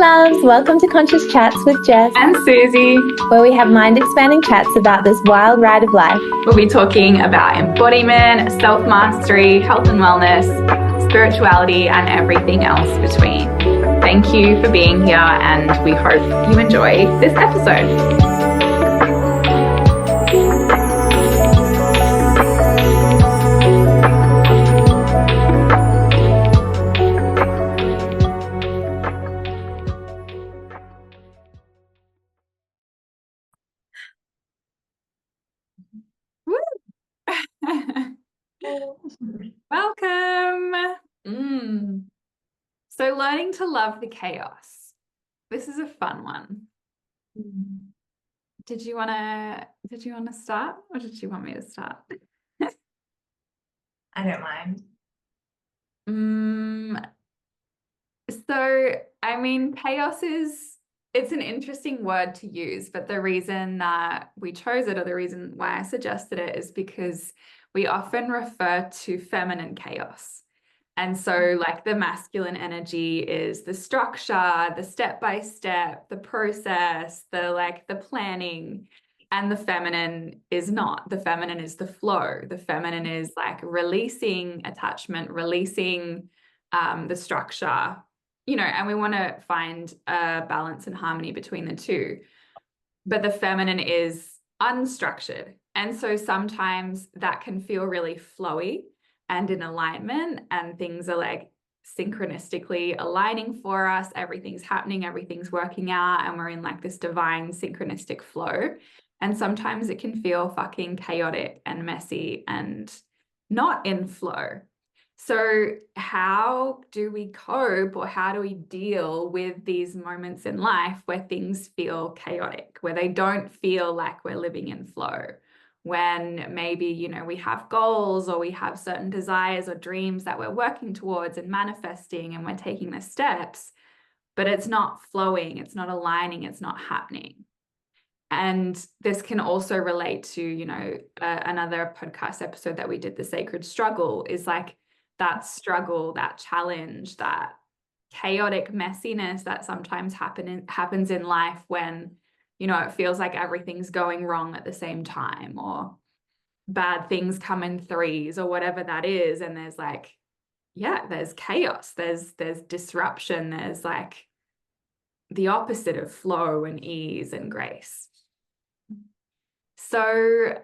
loves, welcome to Conscious Chats with Jess, And Susie. where we have mind-expanding chats about this wild ride of life. We'll be talking about embodiment, self-mastery, health and wellness, spirituality, and everything else between. Thank you for being here, and we hope you enjoy this episode. Welcome. So learning to love the chaos. This is a fun one. Did you want to start, or did you want me to start? I don't mind. So, I mean, chaos it's an interesting word to use, but the reason that we chose it, or the reason why I suggested it, is because we often refer to feminine chaos. And so like the masculine energy is the structure, the step-by-step, the process, the planning. And the feminine is not. The feminine is the flow. The feminine is like releasing attachment, releasing the structure, and we want to find a balance and harmony between the two. But the feminine is unstructured. And so sometimes that can feel really flowy and in alignment, and things are like synchronistically aligning for us. Everything's happening, everything's working out, and we're in like this divine synchronistic flow. And sometimes it can feel fucking chaotic and messy and not in flow. So how do we cope, or how do we deal with these moments in life where things feel chaotic, where they don't feel like we're living in flow? When maybe, we have goals, or we have certain desires or dreams that we're working towards and manifesting, and we're taking the steps, but it's not flowing, it's not aligning, it's not happening. And this can also relate to, another podcast episode that we did, the sacred struggle, is like that struggle, that challenge, that chaotic messiness that sometimes happens in life when, it feels like everything's going wrong at the same time, or bad things come in threes, or whatever that is. And there's there's chaos, there's disruption, there's like the opposite of flow and ease and grace. So,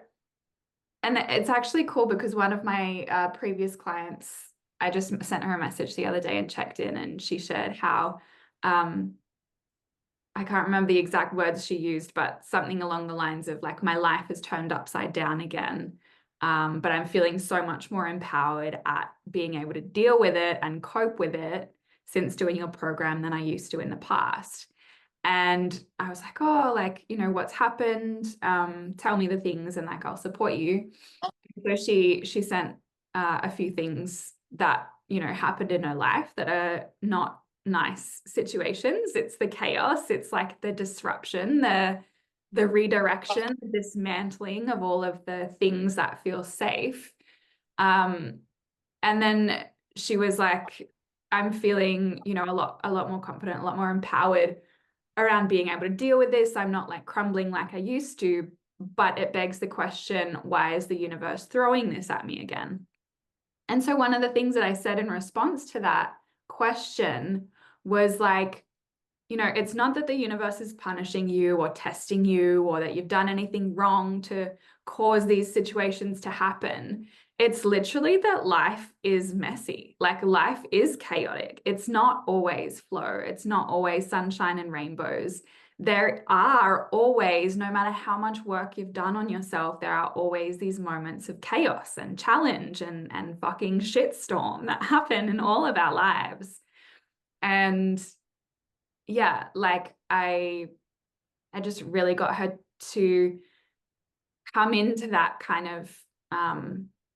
and it's actually cool because one of my previous clients, I just sent her a message the other day and checked in, and she shared how, I can't remember the exact words she used, but something along the lines of like, my life has turned upside down again. But I'm feeling so much more empowered at being able to deal with it and cope with it since doing your program than I used to in the past. And I was like, oh, what's happened? Tell me the things, and like, I'll support you. So she sent a few things that, happened in her life that are not nice situations. It's the chaos. It's like the disruption, the redirection, the dismantling of all of the things that feel safe. And then she was like, I'm feeling, a lot more confident, a lot more empowered around being able to deal with this. I'm not like crumbling like I used to, but it begs the question, why is the universe throwing this at me again? And so one of the things that I said in response to that question was like, it's not that the universe is punishing you or testing you, or that you've done anything wrong to cause these situations to happen. It's literally that life is messy. Like, life is chaotic. It's not always flow. It's not always sunshine and rainbows. There are always, no matter how much work you've done on yourself, there are always these moments of chaos and challenge and fucking shitstorm that happen in all of our lives. And yeah, like I just really got her to come into that kind of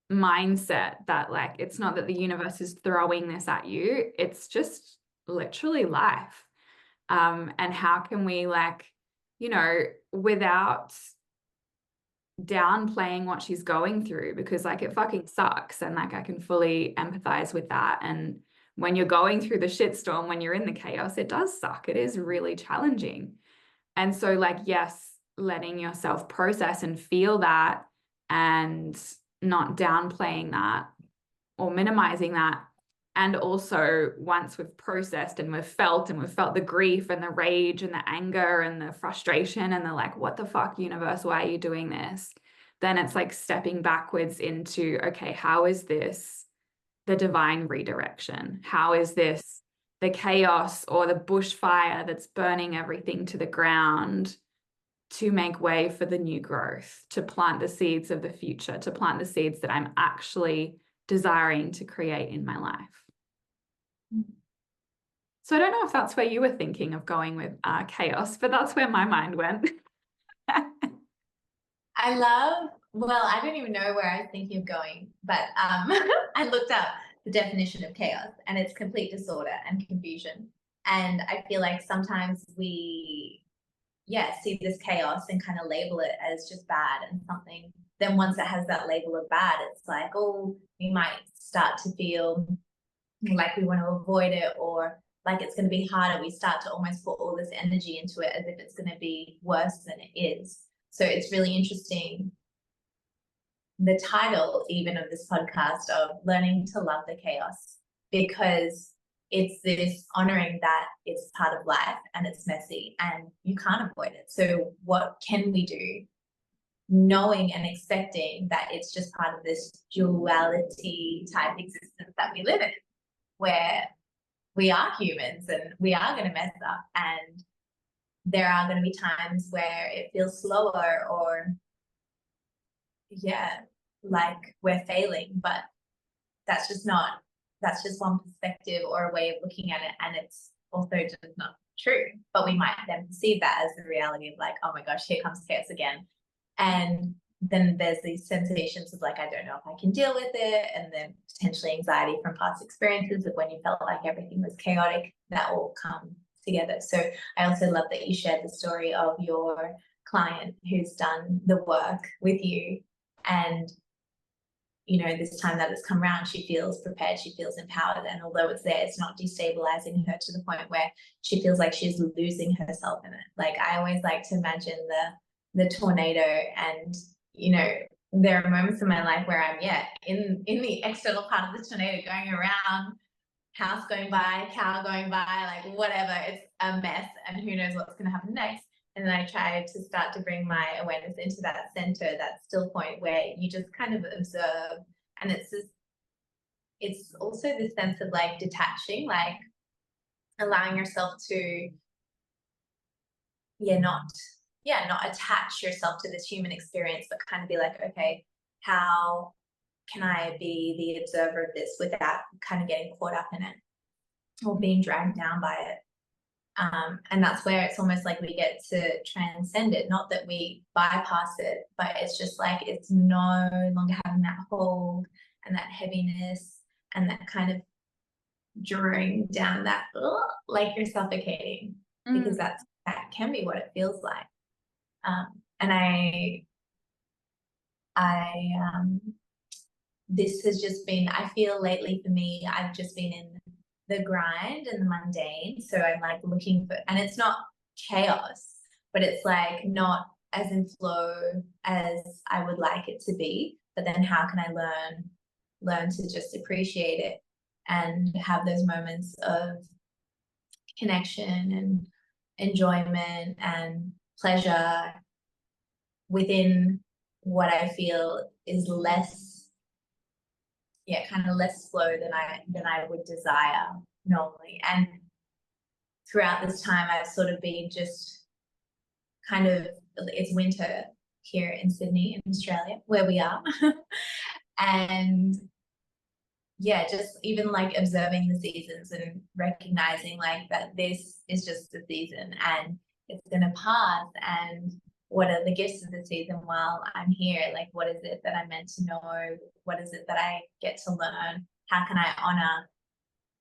mindset that like, it's not that the universe is throwing this at you, it's just literally life. And how can we without downplaying what she's going through, because like it fucking sucks, and like I can fully empathize with that. And when you're going through the shitstorm, when you're in the chaos, it does suck. It is really challenging. And so, like, yes, letting yourself process and feel that and not downplaying that or minimizing that. And also, once we've processed and we've felt the grief and the rage and the anger and the frustration and the like, what the fuck, universe, why are you doing this? Then it's like stepping backwards into, okay, how is this the divine redirection? How is this the chaos or the bushfire that's burning everything to the ground to make way for the new growth, to plant the seeds of the future, to plant the seeds that I'm actually desiring to create in my life? So I don't know if that's where you were thinking of going with chaos, but that's where my mind went. Well, I don't even know where I was thinking of going, but I looked up the definition of chaos, and it's complete disorder and confusion. And I feel like sometimes we, see this chaos and kind of label it as just bad and something. Then once it has that label of bad, it's like, oh, we might start to feel like we want to avoid it, or like it's going to be harder. We start to almost put all this energy into it as if it's going to be worse than it is. So it's really interesting, the title even of this podcast, of learning to love the chaos, because it's this honoring that it's part of life and it's messy and you can't avoid it. So what can we do, knowing and expecting that it's just part of this duality type existence that we live in, where we are humans and we are going to mess up, and there are going to be times where it feels slower, or like we're failing, but that's just one perspective or a way of looking at it, and it's also just not true. But we might then perceive that as the reality of like, oh my gosh, here comes chaos again. And then there's these sensations of like, I don't know if I can deal with it, and then potentially anxiety from past experiences of when you felt like everything was chaotic. That all come together. So I also love that you shared the story of your client who's done the work with you, and this time that it's come around, she feels prepared, she feels empowered, and although it's there, it's not destabilizing her to the point where she feels like she's losing herself in it. Like, I always like to imagine the tornado, and there are moments in my life where I'm in the external part of the tornado, going around, house going by, cow going by, like whatever. It's a mess, and who knows what's going to happen next. And then I try to start to bring my awareness into that center, that still point where you just kind of observe. And it's also this sense of like detaching, like allowing yourself to, not attach yourself to this human experience, but kind of be like, okay, how can I be the observer of this without kind of getting caught up in it or being dragged down by it? And that's where it's almost like we get to transcend it, not that we bypass it, but it's just like it's no longer having that hold and that heaviness and that kind of drawing down, that like you're suffocating, because that can be what it feels like. And this has just been, I feel lately for me, I've just been in the grind and the mundane. So I'm like looking for, and it's not chaos, but it's like not as in flow as I would like it to be. But then how can I learn to just appreciate it and have those moments of connection and enjoyment and pleasure within what I feel is less, kind of less slow than I would desire normally. And throughout this time, I've sort of been just kind of, it's winter here in Sydney, in Australia, where we are. And just even like observing the seasons and recognizing like that this is just the season and it's going to pass. And what are the gifts of the season while I'm here? Like, what is it that I'm meant to know? What is it that I get to learn? How can I honor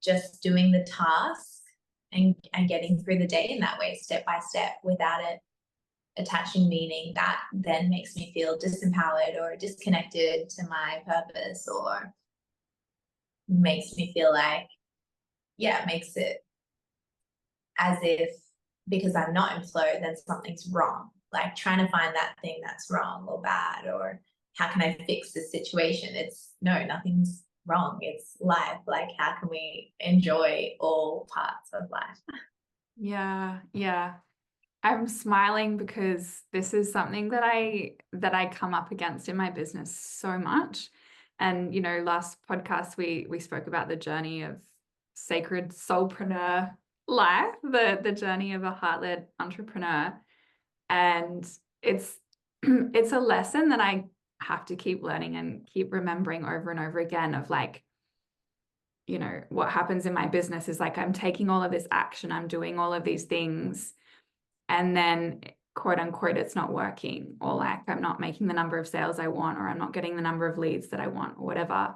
just doing the task and getting through the day in that way, step by step, without it attaching meaning that then makes me feel disempowered or disconnected to my purpose, or makes me feel like yeah, it makes it as if because I'm not in flow, then something's wrong. Like trying to find that thing that's wrong or bad, or how can I fix this situation? It's no, nothing's wrong. It's life. Like, how can we enjoy all parts of life? Yeah, yeah. I'm smiling because this is something that I come up against in my business so much. And last podcast we spoke about the journey of sacred soulpreneur life, the journey of a heart-led entrepreneur. And it's it's a lesson that I have to keep learning and keep remembering over and over again of like, what happens in my business is like I'm taking all of this action, I'm doing all of these things, and then quote unquote it's not working, or like I'm not making the number of sales I want, or I'm not getting the number of leads that I want, or whatever.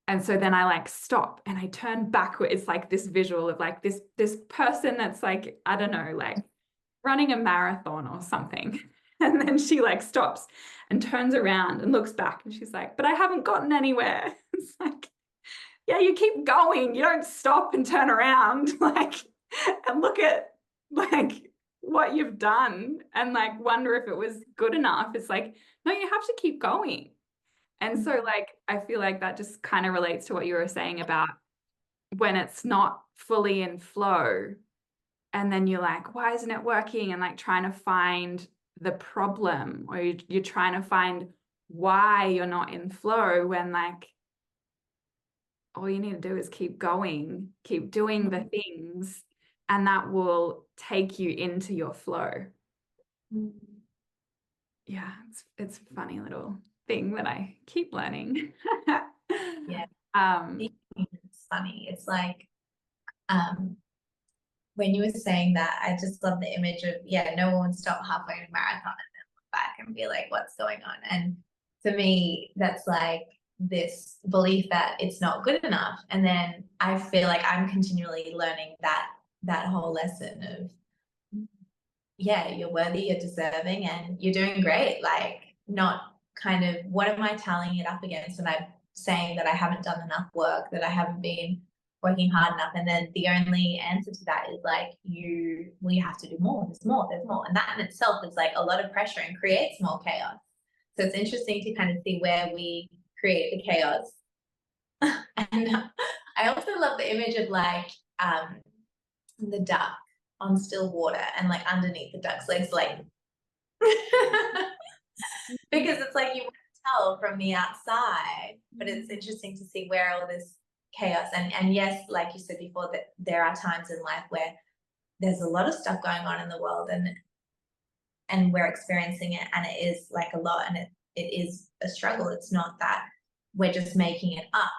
And so then I like stop and I turn backward. It's like this visual of like this person that's like, I don't know, like running a marathon or something. And then she like stops and turns around and looks back and she's like, but I haven't gotten anywhere. It's like, yeah, you keep going. You don't stop and turn around like and look at like what you've done and like wonder if it was good enough. It's like, no, you have to keep going. And so like I feel like that just kind of relates to what you were saying about when it's not fully in flow, and then you're like, why isn't it working? And like trying to find the problem, or you're trying to find why you're not in flow, when like all you need to do is keep going, keep doing the things, and that will take you into your flow. Yeah, it's a funny little thing that I keep learning. Yeah. Um, It's funny. It's like when you were saying that, I just love the image of, yeah, no one would stop halfway in a marathon and then look back and be like, what's going on? And for me, that's like this belief that it's not good enough. And then I feel like I'm continually learning that whole lesson of, yeah, you're worthy, you're deserving, and you're doing great. Like, not kind of, what am I tallying it up against when I'm saying that I haven't done enough work, that I haven't been working hard enough? And then the only answer to that is like, you have to do more, there's more, there's more. And that in itself is like a lot of pressure and creates more chaos. So it's interesting to kind of see where we create the chaos. And I also love the image of like the duck on still water, and like underneath the duck's legs, like because it's like you won't tell from the outside, but it's interesting to see where all this chaos and yes, like you said before, that there are times in life where there's a lot of stuff going on in the world, and we're experiencing it, and it is like a lot, and it is a struggle. It's not that we're just making it up,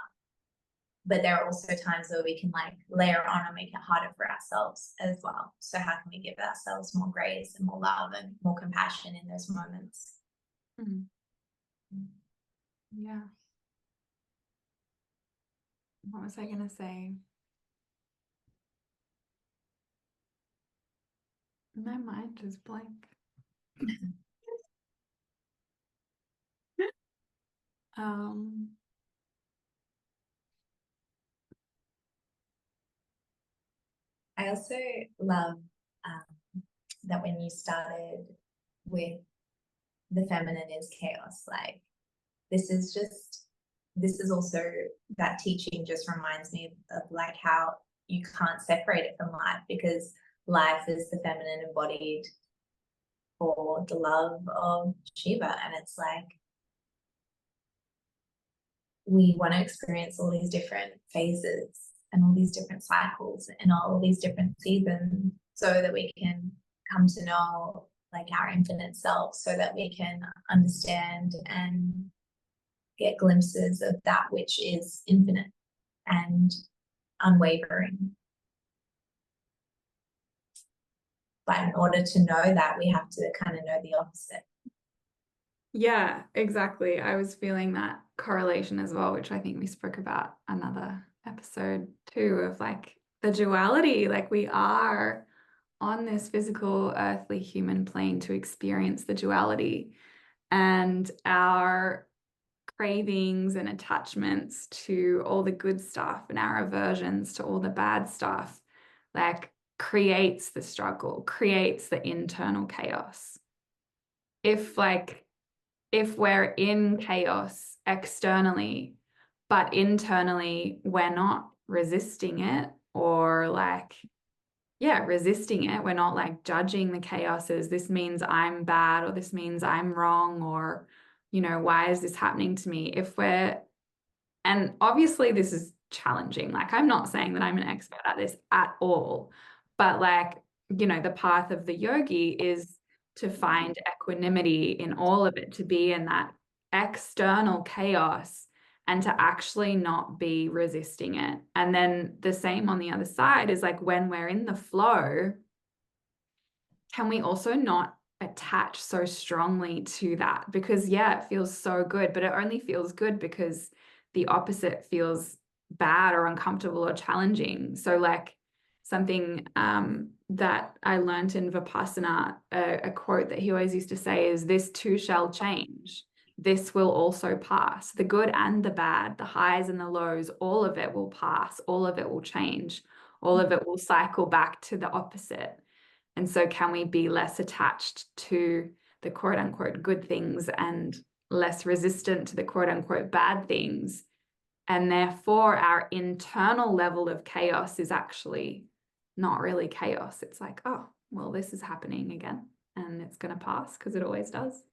but there are also times where we can like layer on and make it harder for ourselves as well. So how can we give ourselves more grace and more love and more compassion in those moments? Yeah. What was I gonna say? My mind is blank. I also love that when you started with the feminine is chaos, like this is also, that teaching just reminds me of like how you can't separate it from life, because life is the feminine embodied for the love of Shiva. And it's like we want to experience all these different phases and all these different cycles and all these different seasons, so that we can come to know like our infinite self, so that we can understand and get glimpses of that which is infinite and unwavering. But in order to know that, we have to kind of know the opposite. Yeah, exactly. I was feeling that correlation as well, which I think we spoke about another episode too, of like the duality. Like we are on this physical earthly human plane to experience the duality, and our cravings and attachments to all the good stuff and our aversions to all the bad stuff, like creates the struggle, creates the internal chaos. If we're in chaos externally, but internally we're not resisting it, or resisting it, we're not like judging the chaos as this means I'm bad or this means I'm wrong, or why is this happening to me? And obviously this is challenging, like I'm not saying that I'm an expert at this at all, but the path of the yogi is to find equanimity in all of it, to be in that external chaos and to actually not be resisting it. And then the same on the other side is like when we're in the flow, can we also not attach so strongly to that? Because it feels so good, but it only feels good because the opposite feels bad or uncomfortable or challenging. So like something that I learned in Vipassana, a quote that he always used to say is, "This too shall change. This will also pass. The good and the bad, the highs and the lows, all of it will pass. All of it will change. All of it will cycle back to the opposite." And so can we be less attached to the quote unquote good things and less resistant to the quote unquote bad things? And therefore our internal level of chaos is actually not really chaos. It's like, oh, well, this is happening again and it's going to pass because it always does.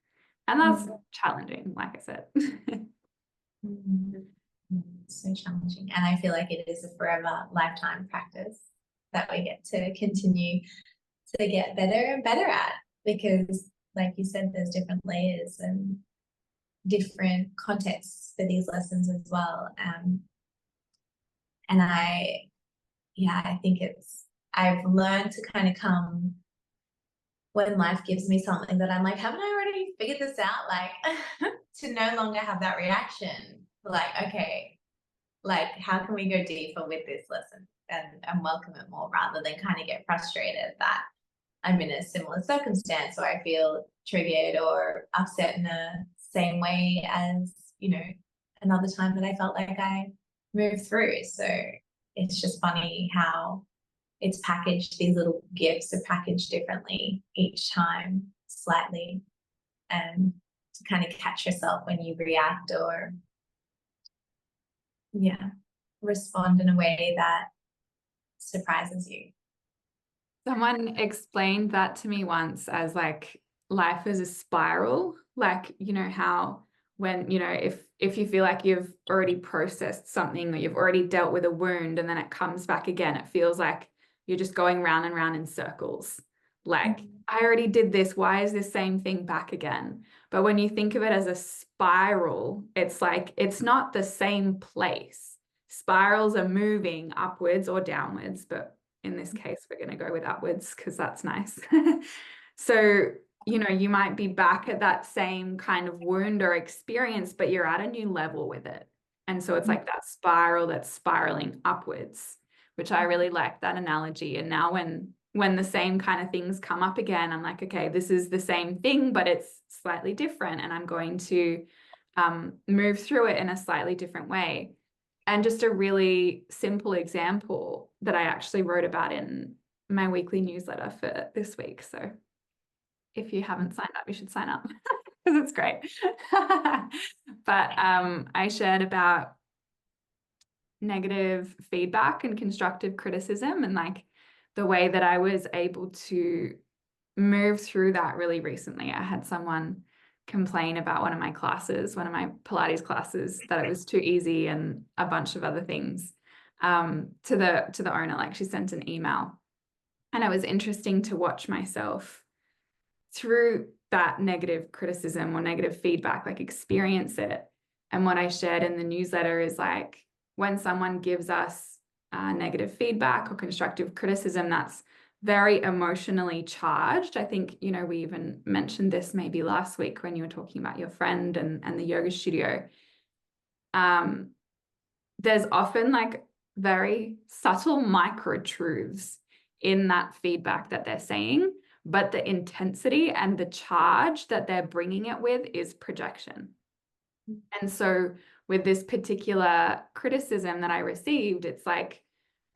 And that's challenging, like I said. So challenging. And I feel like it is a forever lifetime practice that we get to continue to get better and better at, because like you said, there's different layers and different contexts for these lessons as well. And I think I've learned to kind of come when life gives me something that I'm like, haven't I already figured this out? Like to no longer have that reaction. Like, okay, like how can we go deeper with this lesson and welcome it more, rather than kind of get frustrated that I'm in a similar circumstance or I feel triggered or upset in the same way as, another time that I felt like I moved through. So it's just funny how it's packaged. These little gifts are packaged differently each time, slightly, and to kind of catch yourself when you react or respond in a way that surprises you. Someone explained that to me once as like life is a spiral, like how when if you feel like you've already processed something or you've already dealt with a wound and then it comes back again, it feels like you're just going round and round in circles. Like, I already did this, why is this same thing back again? But when you think of it as a spiral, it's like it's not the same place. Spirals are moving upwards or downwards, but in this case, we're going to go with upwards because that's nice. So, you might be back at that same kind of wound or experience, but you're at a new level with it. And so it's like that spiral that's spiraling upwards, which I really like that analogy. And now when the same kind of things come up again, I'm like, okay, this is the same thing, but it's slightly different. And I'm going to move through it in a slightly different way. And just a really simple example that I actually wrote about in my weekly newsletter for this week. So if you haven't signed up, you should sign up because it's great. But I shared about negative feedback and constructive criticism and like the way that I was able to move through that really recently. I had someone complain about one of my classes, one of my Pilates classes, that it was too easy and a bunch of other things to the owner. Like she sent an email, and it was interesting to watch myself through that negative criticism or negative feedback, like experience it. And what I shared in the newsletter is like when someone gives us negative feedback or constructive criticism, that's very emotionally charged. I think, we even mentioned this maybe last week when you were talking about your friend and the yoga studio. There's often like very subtle micro truths in that feedback that they're saying, but the intensity and the charge that they're bringing it with is projection. And so with this particular criticism that I received, it's like,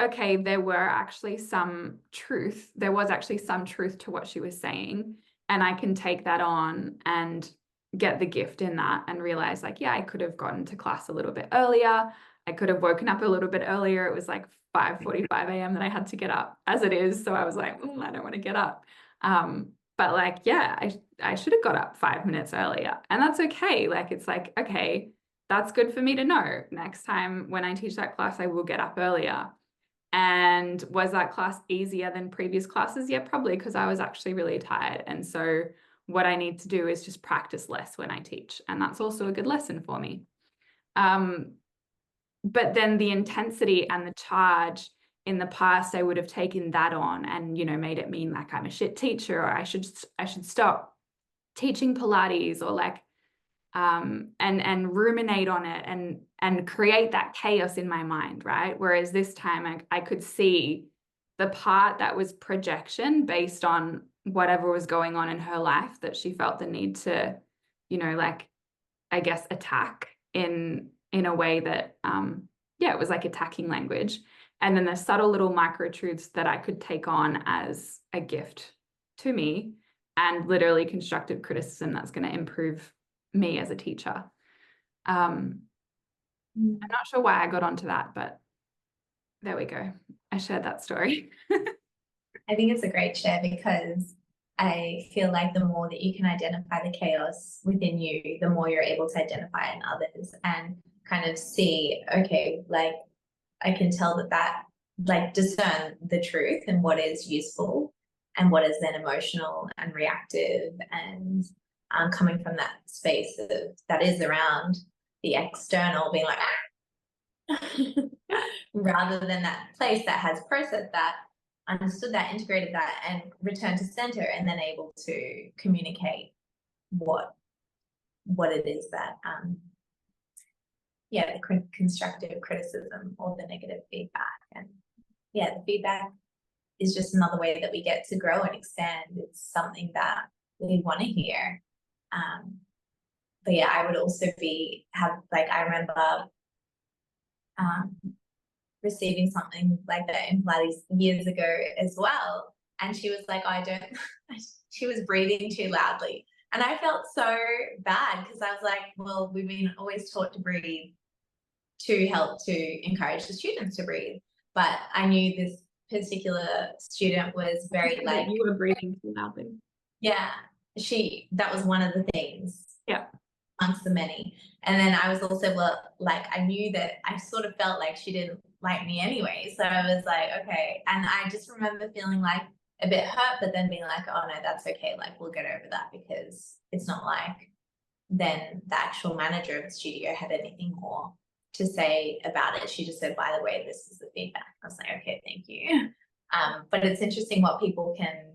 okay, there was actually some truth to what she was saying. And I can take that on and get the gift in that and realize like, yeah, I could have gotten to class a little bit earlier. I could have woken up a little bit earlier. It was like 5:45 a.m. that I had to get up as it is. So I was like, I don't want to get up. But like, yeah, I should have got up 5 minutes earlier. And that's okay. Like, it's like, okay, that's good for me to know. Next time when I teach that class, I will get up earlier. And was that class easier than previous classes? Yeah, probably, because I was actually really tired. And so what I need to do is just practice less when I teach. And that's also a good lesson for me. But then the intensity and the charge in the past, I would have taken that on and, made it mean like I'm a shit teacher, or I should stop teaching Pilates, or like, and ruminate on it and create that chaos in my mind, right? Whereas this time I could see the part that was projection based on whatever was going on in her life that she felt the need to, like, I guess, attack in a way that, it was like attacking language. And then the subtle little micro truths that I could take on as a gift to me, and literally constructive criticism that's going to improve me as a teacher. I'm not sure why I got onto that, but there we go. I shared that story. I think it's a great share because I feel like the more that you can identify the chaos within you, the more you're able to identify in others and kind of see, okay, like I can tell that like discern the truth and what is useful and what is then emotional and reactive, and coming from that space that is around the external being like rather than that place that has processed that, understood that, integrated that, and returned to center, and then able to communicate what it is that the constructive criticism or the negative feedback. And the feedback is just another way that we get to grow and expand. It's something that we want to hear. But I would also I remember receiving something like that in Pilates years ago as well. And she was like, she was breathing too loudly. And I felt so bad because I was like, well, we've been always taught to breathe to help to encourage the students to breathe. But I knew this particular student was very like, you were breathing too loudly. Yeah, that was one of the things. Yeah. Amongst the many. And then I was also, I knew that I sort of felt like she didn't like me anyway. So I was like, okay. And I just remember feeling like a bit hurt, but then being like, oh no, that's okay. Like, we'll get over that, because it's not like then the actual manager of the studio had anything more to say about it. She just said, by the way, this is the feedback. I was like, okay, thank you. But it's interesting what people can,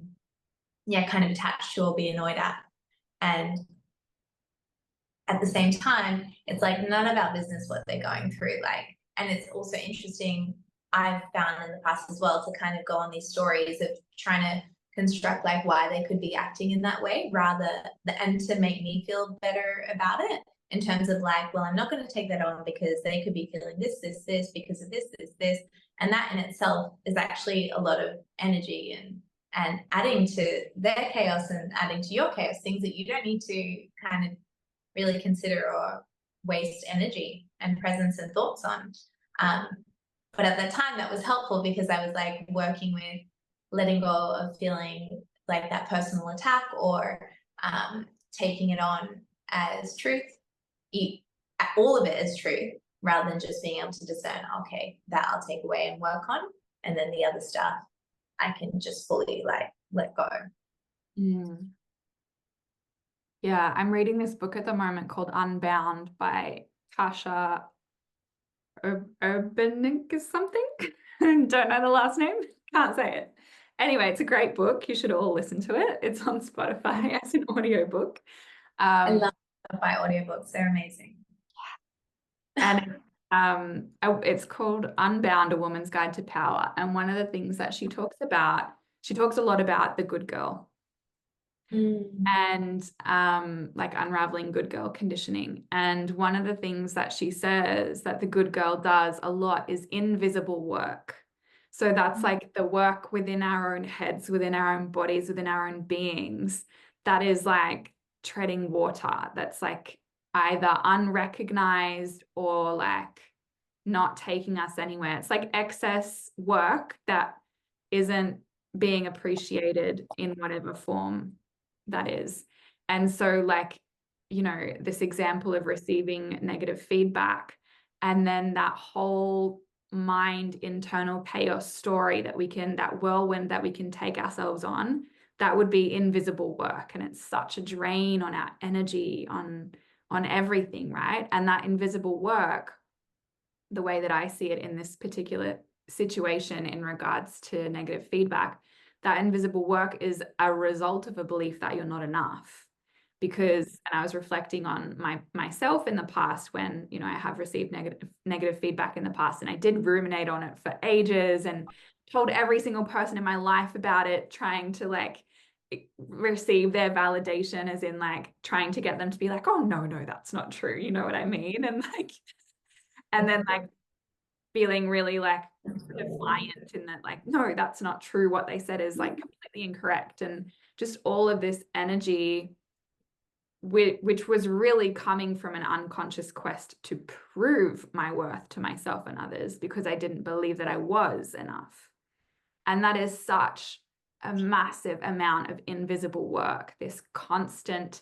kind of attach to or be annoyed at. And at the same time, it's like none of our business what they're going through. And it's also interesting, I've found in the past as well, to kind of go on these stories of trying to construct like why they could be acting in that way, and to make me feel better about it, in terms of like, well, I'm not going to take that on because they could be feeling this because of this. And that in itself is actually a lot of energy and adding to their chaos and adding to your chaos, things that you don't need to kind of really consider or waste energy and presence and thoughts on. But at that time, that was helpful because I was like working with letting go of feeling like that personal attack, or taking it on as truth, all of it as truth, rather than just being able to discern, okay, that I'll take away and work on, and then the other stuff I can just fully let go. Yeah, I'm reading this book at the moment called Unbound by Kasha Urbanik or something. Don't know the last name. Can't say it. Anyway, it's a great book. You should all listen to it. It's on Spotify as an audiobook. I love Spotify audiobooks. They're amazing. And it's called Unbound, A Woman's Guide to Power. And one of the things that she talks a lot about the good girl. and like unraveling good girl conditioning. And one of the things that she says that the good girl does a lot is invisible work. So that's like the work within our own heads, within our own bodies, within our own beings, that is like treading water, that's like either unrecognized or like not taking us anywhere. It's like excess work that isn't being appreciated in whatever form that is. And so like, you know, this example of receiving negative feedback, and then that whole mind internal chaos story that we can, that whirlwind that we can take ourselves on, that would be invisible work. And it's such a drain on our energy, on everything, right? And that invisible work, the way that I see it in this particular situation in regards to negative feedback, that invisible work is a result of a belief that you're not enough. Because, and I was reflecting on myself in the past when, you know, I have received negative feedback in the past, and I did ruminate on it for ages and told every single person in my life about it, trying to like receive their validation, as in like trying to get them to be like, oh no, that's not true, you know what I mean? And like, and then like feeling really like defiant in that, like, no, that's not true, what they said is like completely incorrect. And just all of this energy, which was really coming from an unconscious quest to prove my worth to myself and others, because I didn't believe that I was enough. And that is such a massive amount of invisible work, this constant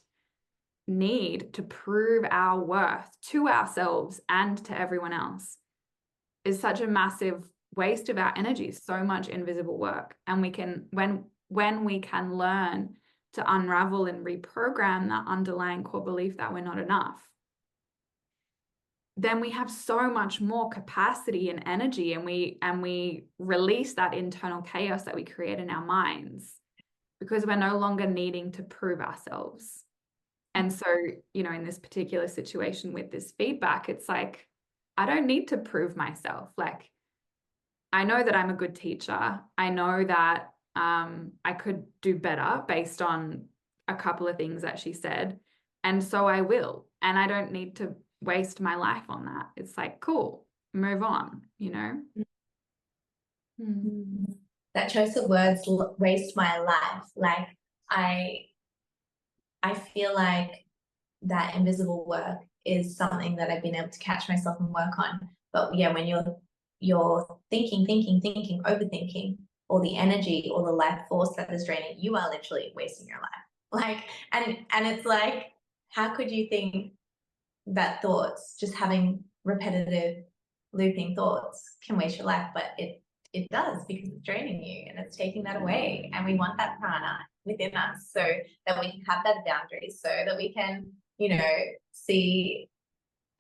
need to prove our worth to ourselves and to everyone else, is such a massive waste of our energy, so much invisible work. And we can, when we can learn to unravel and reprogram that underlying core belief that we're not enough, then we have so much more capacity and energy, and we release that internal chaos that we create in our minds, because we're no longer needing to prove ourselves. And so, you know, in this particular situation with this feedback, it's like, I don't need to prove myself. Like, I know that I'm a good teacher. I know that I could do better based on a couple of things that she said. And so I will. And I don't need to waste my life on that. It's like, cool, move on, you know? That choice of words, waste my life. Like, I feel like that invisible work is something that I've been able to catch myself and work on. But yeah, when you're thinking, overthinking, all the energy, all the life force that is draining, you are literally wasting your life. Like, and it's like, how could you think that thoughts, just having repetitive looping thoughts, can waste your life? But it does, because it's draining you and it's taking that away. And we want that prana within us, so that we can have that boundary, so that we can, you know, see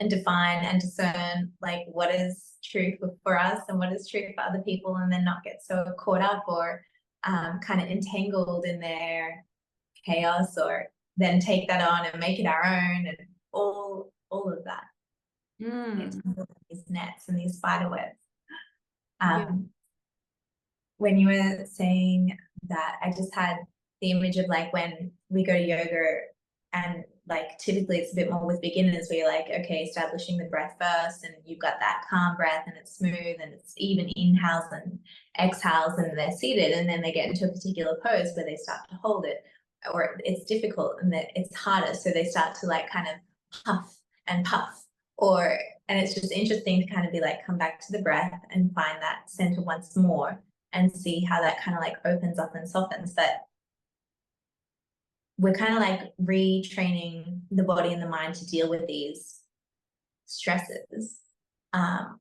and define and discern like what is true for us and what is true for other people, and then not get so caught up or kind of entangled in their chaos, or then take that on and make it our own, and all of that. These nets and these spider webs. When you were saying that, I just had the image of like when we go to yoga, and like typically it's a bit more with beginners, where you're like, okay, establishing the breath first, and you've got that calm breath, and it's smooth, and it's even inhales and exhales, and they're seated, and then they get into a particular pose where they start to hold it, or it's difficult and that it's harder, so they start to like kind of puff and puff, and it's just interesting to kind of be like, come back to the breath and find that center once more, and see how that kind of like opens up and softens. But we're kind of like retraining the body and the mind to deal with these stresses,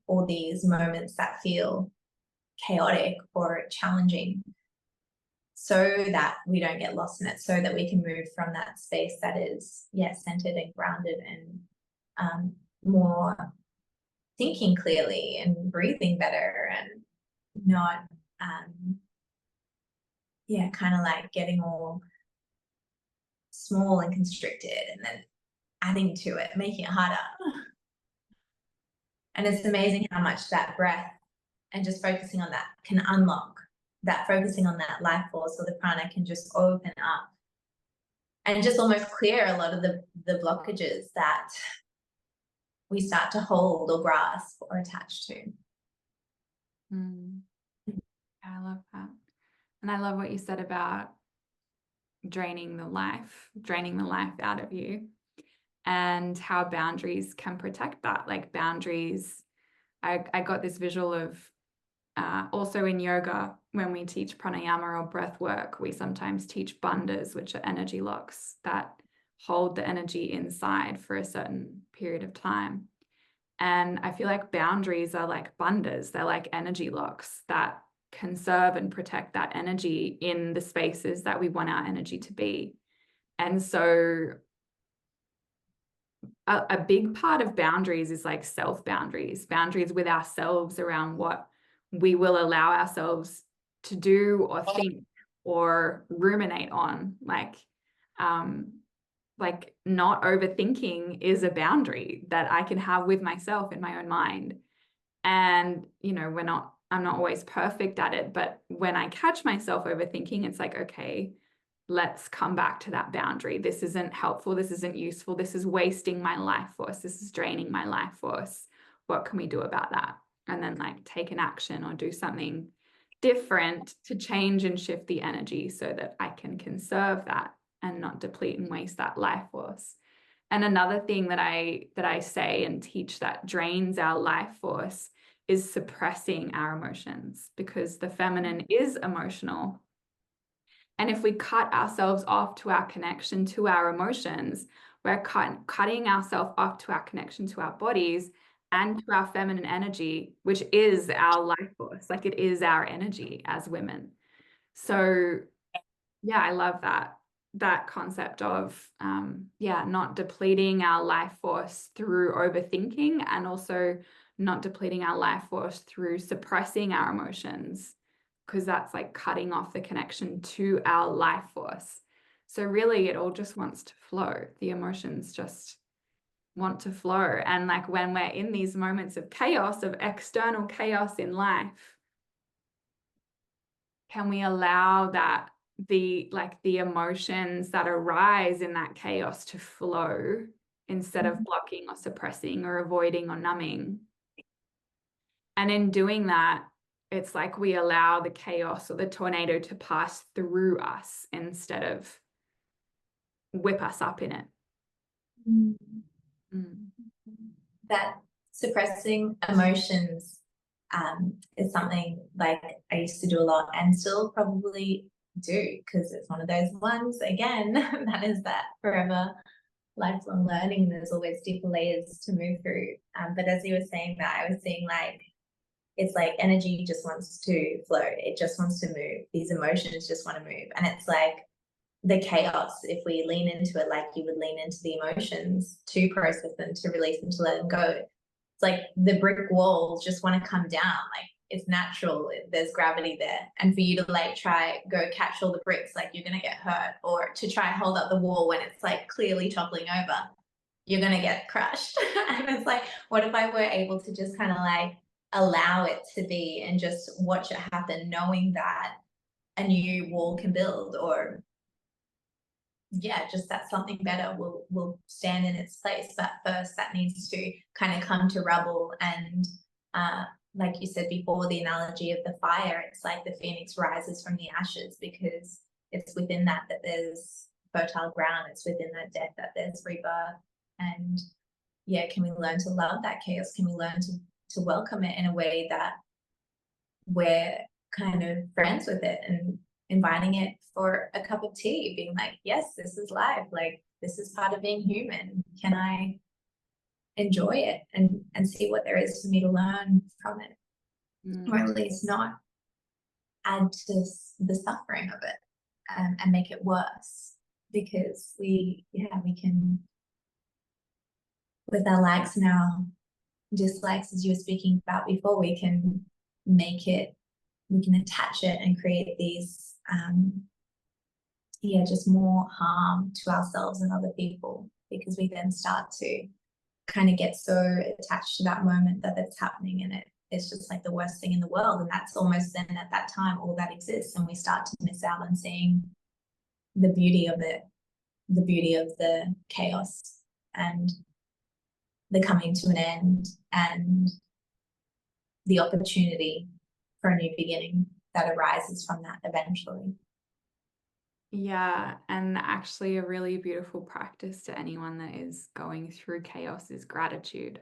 or these moments that feel chaotic or challenging, so that we don't get lost in it, so that we can move from that space that is, centered and grounded, and more thinking clearly and breathing better, and not kind of like getting all small and constricted, and then adding to it, making it harder. And it's amazing how much that breath and just focusing on that can unlock that, focusing on that life force or the prana can just open up and just almost clear a lot of the blockages that we start to hold or grasp or attach to. I love that. And I love what you said about draining the life out of you, and how boundaries can protect that. Like boundaries, I got this visual of also in yoga, when we teach pranayama or breath work, we sometimes teach bandhas, which are energy locks that hold the energy inside for a certain period of time. And I feel like boundaries are like bandhas. They're like energy locks that conserve and protect that energy in the spaces that we want our energy to be. And so a big part of boundaries is like boundaries with ourselves around what we will allow ourselves to do or think or ruminate on. Like not overthinking is a boundary that I can have with myself in my own mind. And, you know, I'm not always perfect at it, but when I catch myself overthinking, it's like, okay, let's come back to that boundary. This isn't helpful. This isn't useful. This is wasting my life force. This is draining my life force. What can we do about that? And then like take an action or do something different to change and shift the energy so that I can conserve that and not deplete and waste that life force. And another thing that I say and teach that drains our life force is suppressing our emotions, because the feminine is emotional. And if we cut ourselves off to our connection to our emotions, we're cutting ourselves off to our connection to our bodies and to our feminine energy, which is our life force. Like it is our energy as women. So yeah, I love that concept of not depleting our life force through overthinking, and also not depleting our life force through suppressing our emotions, because that's like cutting off the connection to our life force. So really it all just wants to flow. The emotions just want to flow. And like when we're in these moments of chaos, of external chaos in life, can we allow that the emotions that arise in that chaos to flow instead of blocking or suppressing or avoiding or numbing? And in doing that, it's like we allow the chaos or the tornado to pass through us instead of whip us up in it. That suppressing emotions is something like I used to do a lot and still probably do, because it's one of those ones, again, that is that forever lifelong learning. There's always deeper layers to move through. But as you were saying that, I was seeing like, it's like energy just wants to flow. It just wants to move. These emotions just want to move. And it's like the chaos, if we lean into it like you would lean into the emotions to process them, to release them, to let them go, it's like the brick walls just want to come down. Like it's natural, there's gravity there. And for you to like go catch all the bricks, like you're going to get hurt, or to try and hold up the wall when it's like clearly toppling over, you're going to get crushed. And it's like, what if I were able to just kind of like allow it to be and just watch it happen, knowing that a new wall can build, or just that something better will stand in its place. But first that needs to kind of come to rubble. And like you said before, the analogy of the fire, it's like the phoenix rises from the ashes, because it's within that there's fertile ground. It's within that death that there's rebirth. And can we learn to love that chaos? Can we learn to welcome it in a way that we're kind of friends with it, and inviting it for a cup of tea, being like, yes, this is life. Like this is part of being human. Can I enjoy it and see what there is for me to learn from it, or at least not add to the suffering of it and make it worse? Because we can, with our likes and our dislikes, as you were speaking about before, we can attach it and create these just more harm to ourselves and other people, because we then start to kind of get so attached to that moment that it's happening, and it's just like the worst thing in the world. And that's almost then at that time all that exists, and we start to miss out on seeing the beauty of it the beauty of the chaos and the coming to an end and the opportunity for a new beginning that arises from that eventually. Yeah, and actually a really beautiful practice to anyone that is going through chaos is gratitude.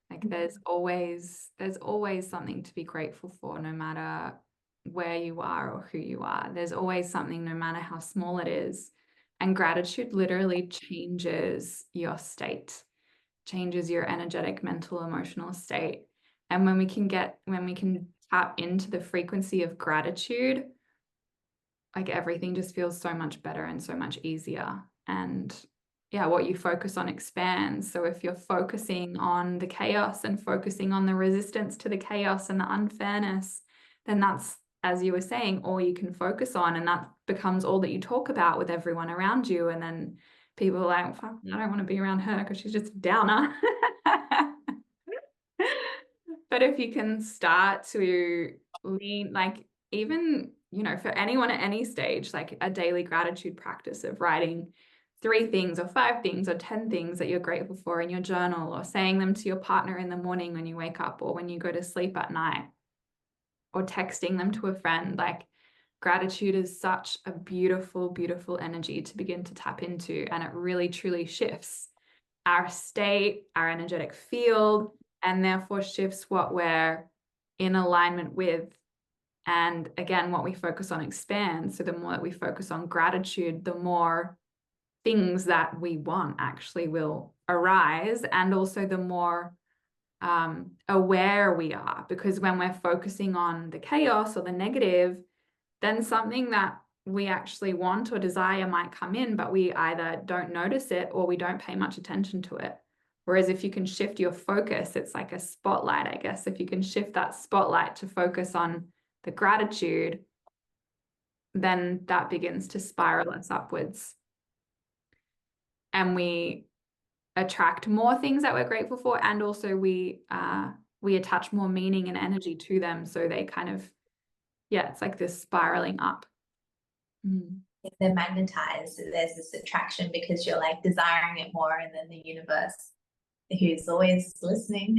Like there's always something to be grateful for, no matter where you are or who you are. There's always something, no matter how small it is. And gratitude literally changes your state, changes your energetic, mental, emotional state. And when we can tap into the frequency of gratitude, like everything just feels so much better and so much easier. And yeah, what you focus on expands. So if you're focusing on the chaos and focusing on the resistance to the chaos and the unfairness, then that's, as you were saying, all you can focus on. And that becomes all that you talk about with everyone around you. And then people are like, fuck, I don't want to be around her because she's just a downer. But if you can start to lean, like even, you know, for anyone at any stage, like a daily gratitude practice of writing 3 things or 5 things or 10 things that you're grateful for in your journal, or saying them to your partner in the morning when you wake up or when you go to sleep at night, or texting them to a friend. Like gratitude is such a beautiful, beautiful energy to begin to tap into, and it really truly shifts our state, our energetic field, and therefore shifts what we're in alignment with. And again, what we focus on expands. So the more that we focus on gratitude, the more things that we want actually will arise, and also the more aware we are. Because when we're focusing on the chaos or the negative, then something that we actually want or desire might come in, but we either don't notice it or we don't pay much attention to it. Whereas if you can shift your focus, it's like a spotlight, I guess. If you can shift that spotlight to focus on the gratitude, then that begins to spiral us upwards. And we attract more things that we're grateful for, and also we attach more meaning and energy to them. So they kind of, yeah, it's like this spiraling up. They're magnetized. There's this attraction because you're like desiring it more, and then the universe, who's always listening,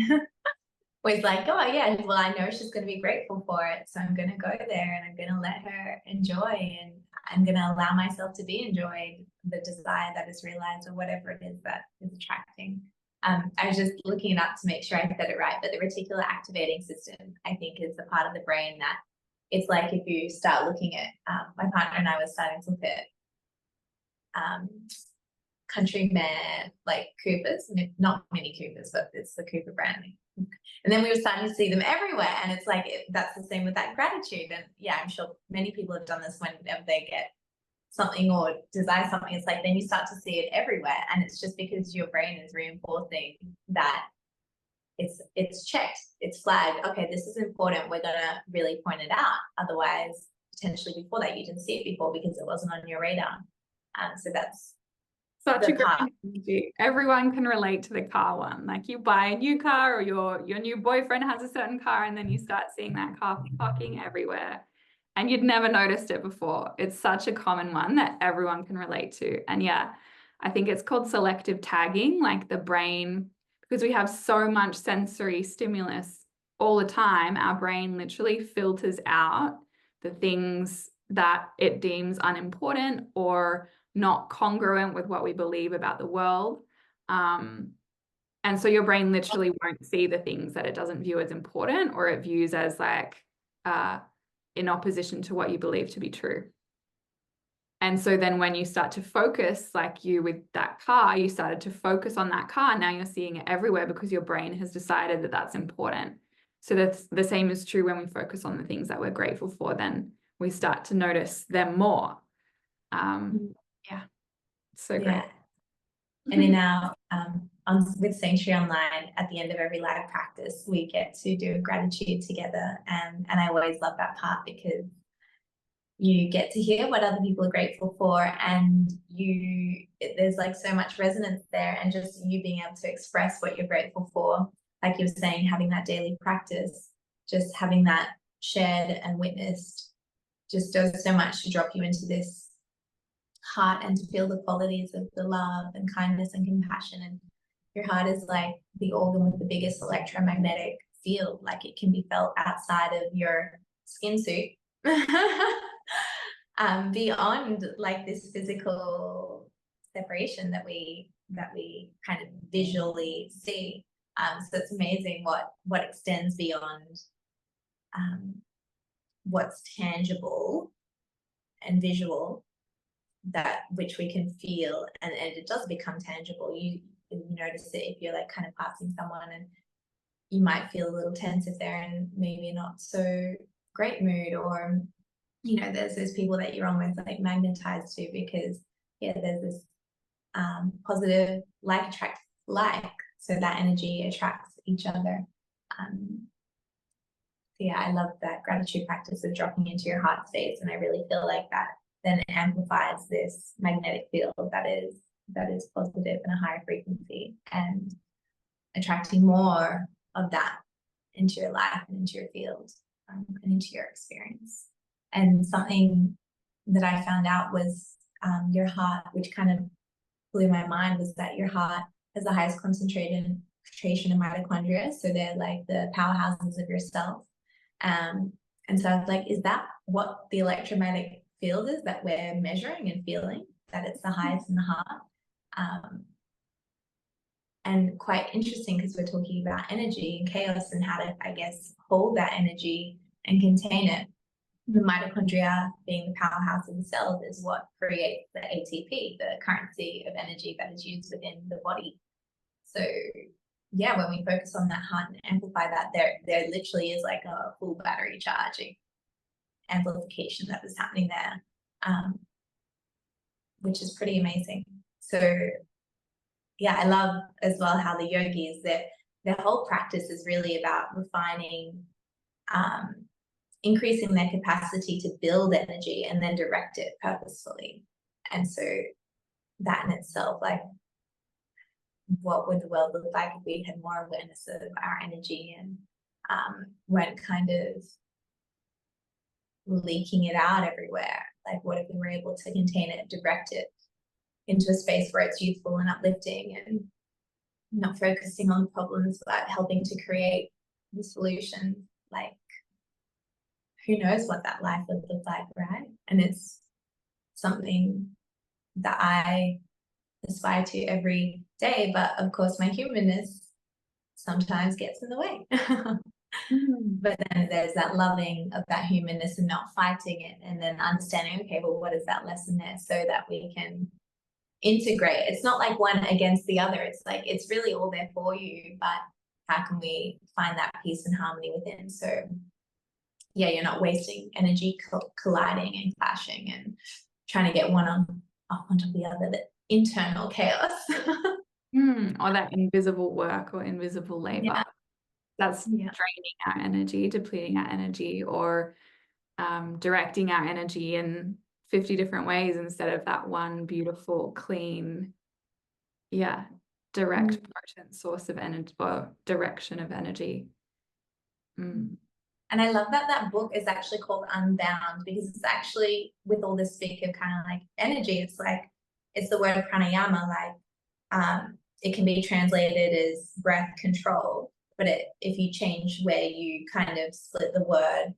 was like, oh yeah, well, I know she's going to be grateful for it, so I'm going to go there and I'm going to let her enjoy, and I'm going to allow myself to be enjoyed, the desire that is realized, or whatever it is that is attracting. I was just looking it up to make sure I said it right, but the reticular activating system, I think, is the part of the brain that it's like if you start looking at, my partner and I were starting to look at Countryman, like Coopers, not Mini Coopers, but it's the Cooper brand. And then we were starting to see them everywhere. And it's like, that's the same with that gratitude. And yeah, I'm sure many people have done this whenever they get something or desire something. It's like, then you start to see it everywhere. And it's just because your brain is reinforcing that it's checked, it's flagged. Okay, this is important. We're going to really point it out. Otherwise, potentially before that, you didn't see it before because it wasn't on your radar. So that's such a great analogy. Everyone can relate to the car one. Like you buy a new car, or your new boyfriend has a certain car, and then you start seeing that car parking everywhere, and you'd never noticed it before. It's such a common one that everyone can relate to. And yeah, I think it's called selective tagging, like the brain, because we have so much sensory stimulus all the time, our brain literally filters out the things that it deems unimportant or not congruent with what we believe about the world. And so your brain literally won't see the things that it doesn't view as important, or it views as like in opposition to what you believe to be true. And so then when you start to focus, like you with that car, you started to focus on that car. Now you're seeing it everywhere because your brain has decided that that's important. So that's the same is true when we focus on the things that we're grateful for, then we start to notice them more. Yeah, so great. Yeah. And in our with Sanctuary Online, at the end of every live practice, we get to do gratitude together, and I always love that part because you get to hear what other people are grateful for, and there's like so much resonance there, and just you being able to express what you're grateful for, like you were saying, having that daily practice, just having that shared and witnessed, just does so much to drop you into this heart and to feel the qualities of the love and kindness and compassion. And your heart is like the organ with the biggest electromagnetic field. Like it can be felt outside of your skin suit. Beyond like this physical separation that we kind of visually see. So it's amazing what extends beyond what's tangible and visual, that which we can feel, and it does become tangible. You notice it if you're like kind of passing someone and you might feel a little tense if they're in maybe not so great mood, or there's those people that you're almost like magnetized to, because there's this positive like attracts like, so that energy attracts each other. I love that gratitude practice of dropping into your heart space, and I really feel like that then amplifies this magnetic field that is positive and a higher frequency, and attracting more of that into your life and into your field, and into your experience. And something that I found out was your heart, which kind of blew my mind, was that your heart has the highest concentration of mitochondria. So they're like the powerhouses of your cells. And so I was like, is that what the electromagnetic field is that we're measuring and feeling, that it's the highest in the heart? And quite interesting, because we're talking about energy and chaos and how to, I guess, hold that energy and contain it. The mitochondria, being the powerhouse of the cells, is what creates the ATP, the currency of energy that is used within the body. So when we focus on that heart and amplify that, there literally is like a full battery charging amplification that is happening there, which is pretty amazing. So I love as well how the yogis, their whole practice is really about refining, increasing their capacity to build energy and then direct it purposefully. And so that in itself, like, what would the world look like if we had more awareness of our energy and weren't kind of leaking it out everywhere? Like, what if we were able to contain it, direct it into a space where it's youthful and uplifting, and not focusing on problems, but helping to create the solution? Like, who knows what that life would look like, right? And it's something that I aspire to every day, but of course my humanness sometimes gets in the way. But then there's that loving of that humanness and not fighting it, and then understanding, okay, well, what is that lesson there, so that we can integrate. It's not like one against the other, it's like it's really all there for you, but how can we find that peace and harmony within? So you're not wasting energy colliding and clashing and trying to get one up onto the other, that internal chaos. Or that invisible work or invisible labor. That's draining our energy, depleting our energy, or directing our energy in 50 different ways instead of that one beautiful, clean, direct, potent source of energy or direction of energy. And I love that book is actually called Unbound, because it's actually, with all this speak of kind of like energy, it's like, it's the word pranayama, like it can be translated as breath control, but if you change where you kind of split the word,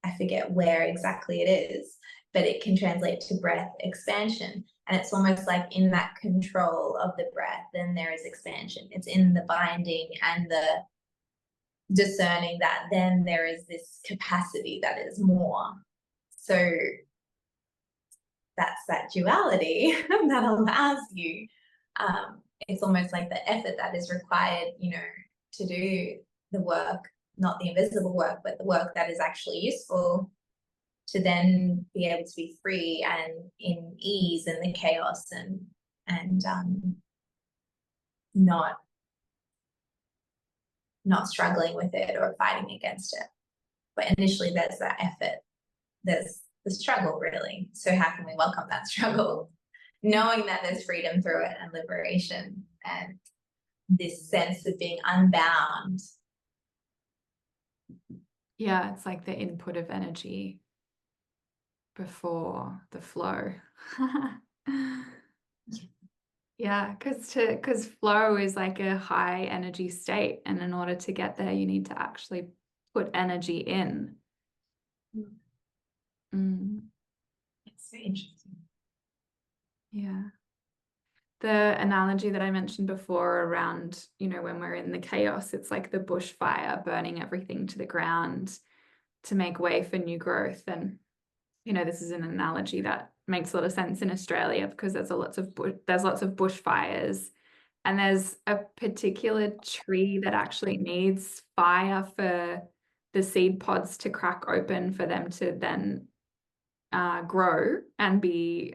I forget where exactly it is, but it can translate to breath expansion. And it's almost like in that control of the breath, then there is expansion. It's in the binding and the discerning that then there is this capacity that is more. So that's that duality that allows you. It's almost like the effort that is required, to do the work, not the invisible work, but the work that is actually useful, to then be able to be free and in ease in the chaos, and not struggling with it or fighting against it. But initially there's that effort, there's the struggle, really. So how can we welcome that struggle, knowing that there's freedom through it and liberation and this sense of being unbound? It's like the input of energy before the flow. Yeah, because flow is like a high energy state, and in order to get there, you need to actually put energy in. It's so interesting. Yeah. The analogy that I mentioned before around, when we're in the chaos, it's like the bushfire burning everything to the ground to make way for new growth. And, this is an analogy that makes a lot of sense in Australia because there's lots of bushfires, and there's a particular tree that actually needs fire for the seed pods to crack open for them to then grow and be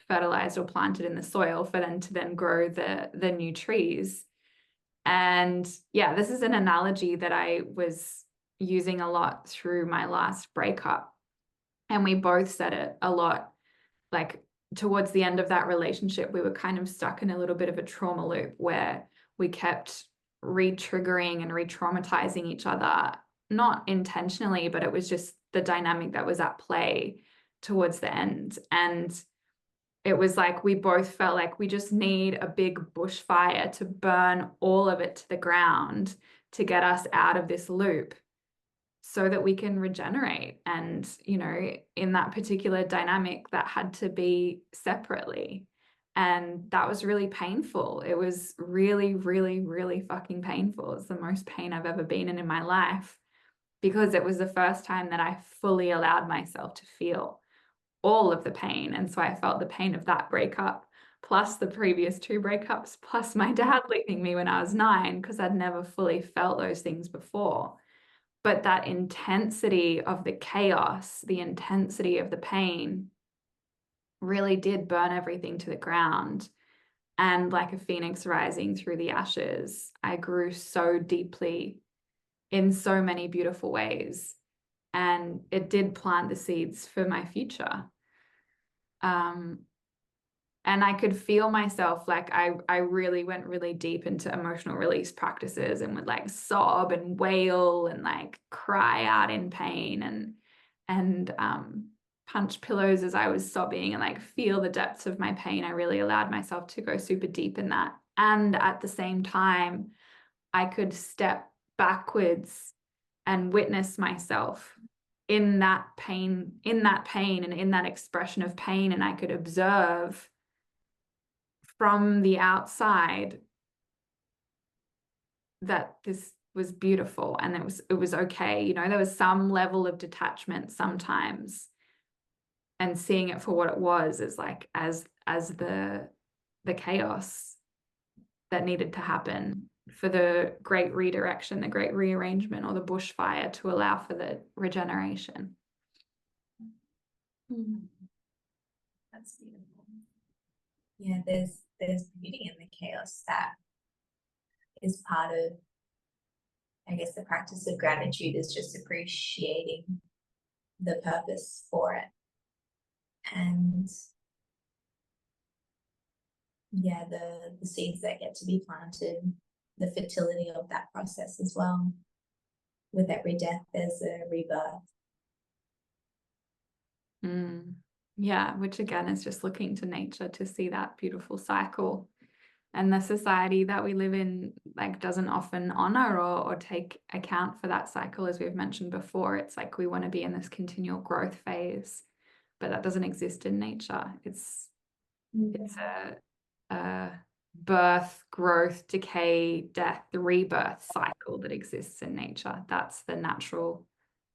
fertilized or planted in the soil for them to then grow the new trees. And yeah, this is an analogy that I was using a lot through my last breakup. And we both said it a lot. Like towards the end of that relationship, we were kind of stuck in a little bit of a trauma loop where we kept re-triggering and re-traumatizing each other, not intentionally, but it was just the dynamic that was at play towards the end. And it was like we both felt like we just need a big bushfire to burn all of it to the ground to get us out of this loop so that we can regenerate. And, in that particular dynamic, that had to be separately. And that was really painful. It was really, really, really fucking painful. It's the most pain I've ever been in my life, because it was the first time that I fully allowed myself to feel all of the pain. And so I felt the pain of that breakup, plus the previous 2 breakups, plus my dad leaving me when I was 9, because I'd never fully felt those things before. But that intensity of the chaos, the intensity of the pain really did burn everything to the ground. And like a phoenix rising through the ashes, I grew so deeply in so many beautiful ways. And it did plant the seeds for my future. And I could feel myself, like I really went really deep into emotional release practices and would like sob and wail and like cry out in pain and punch pillows as I was sobbing and like feel the depths of my pain. I really allowed myself to go super deep in that. And at the same time, I could step backwards and witness myself in that pain and in that expression of pain. And I could observe from the outside that this was beautiful and it was okay. There was some level of detachment sometimes, and seeing it for what it was is like as the chaos that needed to happen for the great redirection, the great rearrangement, or the bushfire to allow for the regeneration. That's beautiful. Yeah, there's beauty in the chaos that is part of, I guess, the practice of gratitude, is just appreciating the purpose for it. And yeah, the seeds that get to be planted, the fertility of that process as well. With every death, there's a rebirth. Yeah, which again is just looking to nature to see that beautiful cycle. And the society that we live in like doesn't often honor or take account for that cycle. As we've mentioned before, it's like we want to be in this continual growth phase, but that doesn't exist in nature. It's a birth, growth, decay, death, the rebirth cycle that exists in nature. That's the natural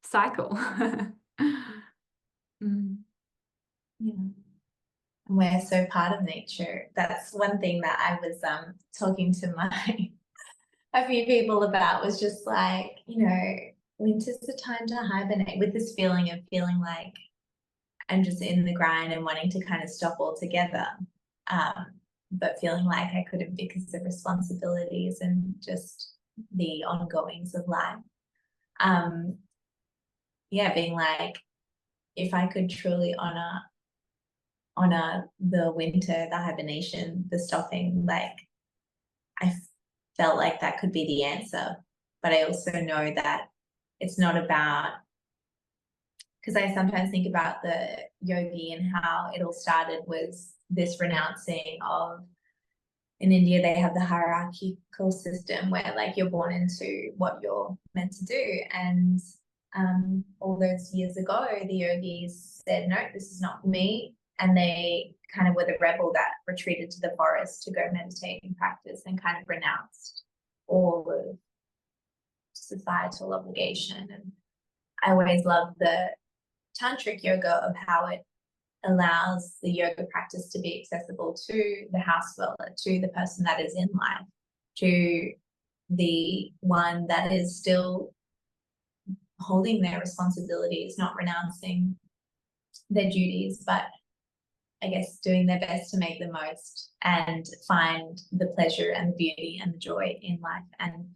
cycle. Yeah. And we're so part of nature. That's one thing that I was talking to a few people about, was just like, winter's the time to hibernate, with this feeling of feeling like I'm just in the grind and wanting to kind of stop altogether. But feeling like I couldn't because of responsibilities and just the ongoings of life. Yeah, being like, if I could truly honor the winter, the hibernation, the stopping, like I felt like that could be the answer. But I also know that it's not about because I sometimes think about the yogi and how it all started was this renouncing of, in India, they have the hierarchical system where like you're born into what you're meant to do. And all those years ago, the yogis said, no, this is not for me. And they kind of were the rebel that retreated to the forest to go meditate and practice and kind of renounced all of societal obligation. And I always love the tantric yoga of how it allows the yoga practice to be accessible to the house dweller, to the person that is in life, to the one that is still holding their responsibilities, not renouncing their duties, but I guess doing their best to make the most and find the pleasure and the beauty and the joy in life. And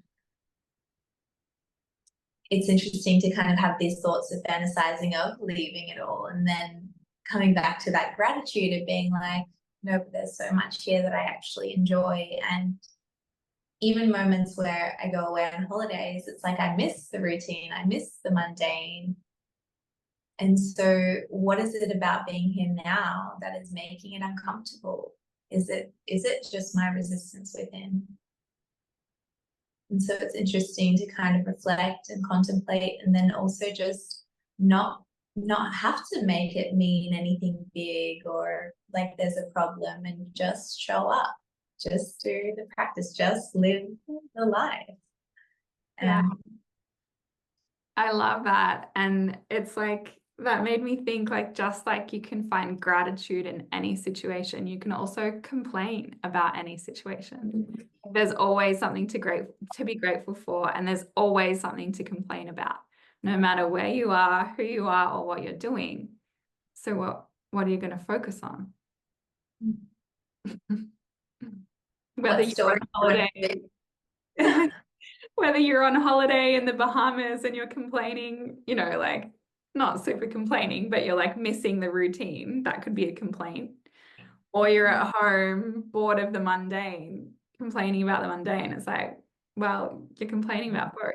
it's interesting to kind of have these thoughts of fantasizing of leaving it all and then coming back to that gratitude of being like, no, but there's so much here that I actually enjoy. And even moments where I go away on holidays, it's like I miss the routine, I miss the mundane. And so what is it about being here now that is making it uncomfortable? Is it just my resistance within? And so it's interesting to kind of reflect and contemplate, and then also just not have to make it mean anything big or like there's a problem, and just show up, just do the practice, just live the life. Yeah. I love that. And it's like, that made me think, like, just like you can find gratitude in any situation, you can also complain about any situation. There's always something to be grateful for, and there's always something to complain about, no matter where you are, who you are, or what you're doing. So what are you going to focus on? Whether you're on holiday, whether you're on holiday in the Bahamas and you're complaining, you know, like, not super complaining, but you're like missing the routine, that could be a complaint. Or you're at home bored of the mundane, complaining about the mundane. It's like, well, you're complaining about both.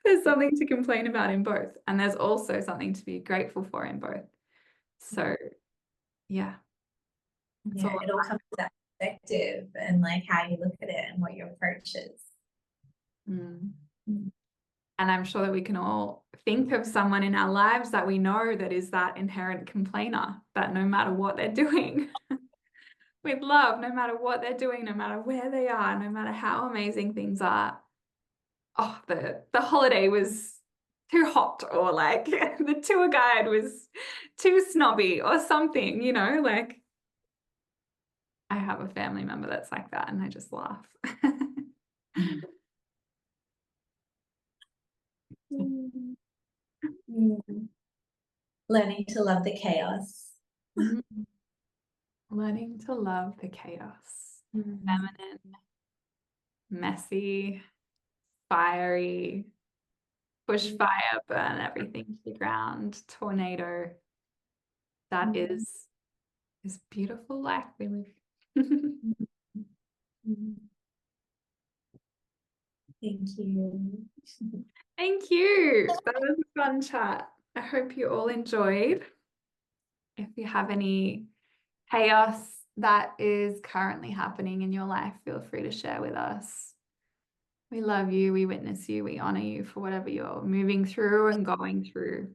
There's something to complain about in both, and there's also something to be grateful for in both. So yeah, it all comes to that perspective and like how you look at it and what your approach is. And I'm sure that we can all think of someone in our lives that we know that is that inherent complainer, that no matter what they're doing with love, no matter what they're doing, no matter where they are, no matter how amazing things are, oh, the holiday was too hot, or like the tour guide was too snobby or something, you know, like I have a family member that's like that and I just laugh. Learning to love the chaos. Learning to love the chaos. Feminine, messy, fiery, bushfire, burn everything to the ground, tornado. That is this beautiful life we live. Thank you. Thank you. That was a fun chat. I hope you all enjoyed. If you have any chaos that is currently happening in your life, feel free to share with us. We love you, we witness you, we honor you for whatever you're moving through and going through.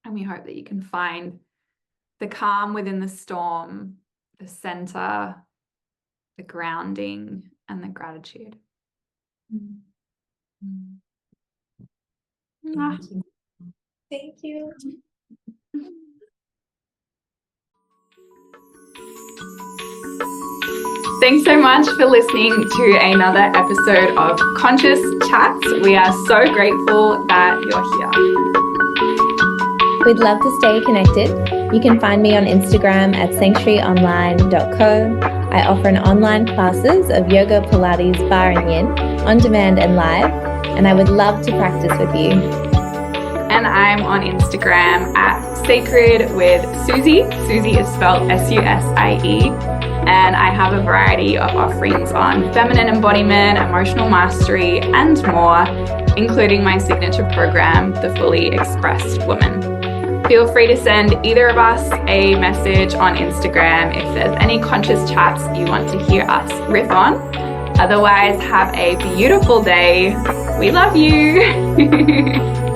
And we hope that you can find the calm within the storm, the center, the grounding, and the gratitude. Thank you. Thanks so much for listening to another episode of Conscious Chats. We are so grateful that you're here. We'd love to stay connected. You can find me on Instagram at sanctuaryonline.co. I offer online classes of yoga, Pilates, barre and yin, on demand and live, and I would love to practice with you. And I'm on Instagram at Sacred with Susie. Susie is spelled S-U-S-I-E. And I have a variety of offerings on feminine embodiment, emotional mastery, and more. including my signature program, The Fully Expressed Woman. Feel free to send either of us a message on Instagram if there's any conscious chats you want to hear us riff on. Otherwise, have a beautiful day. We love you.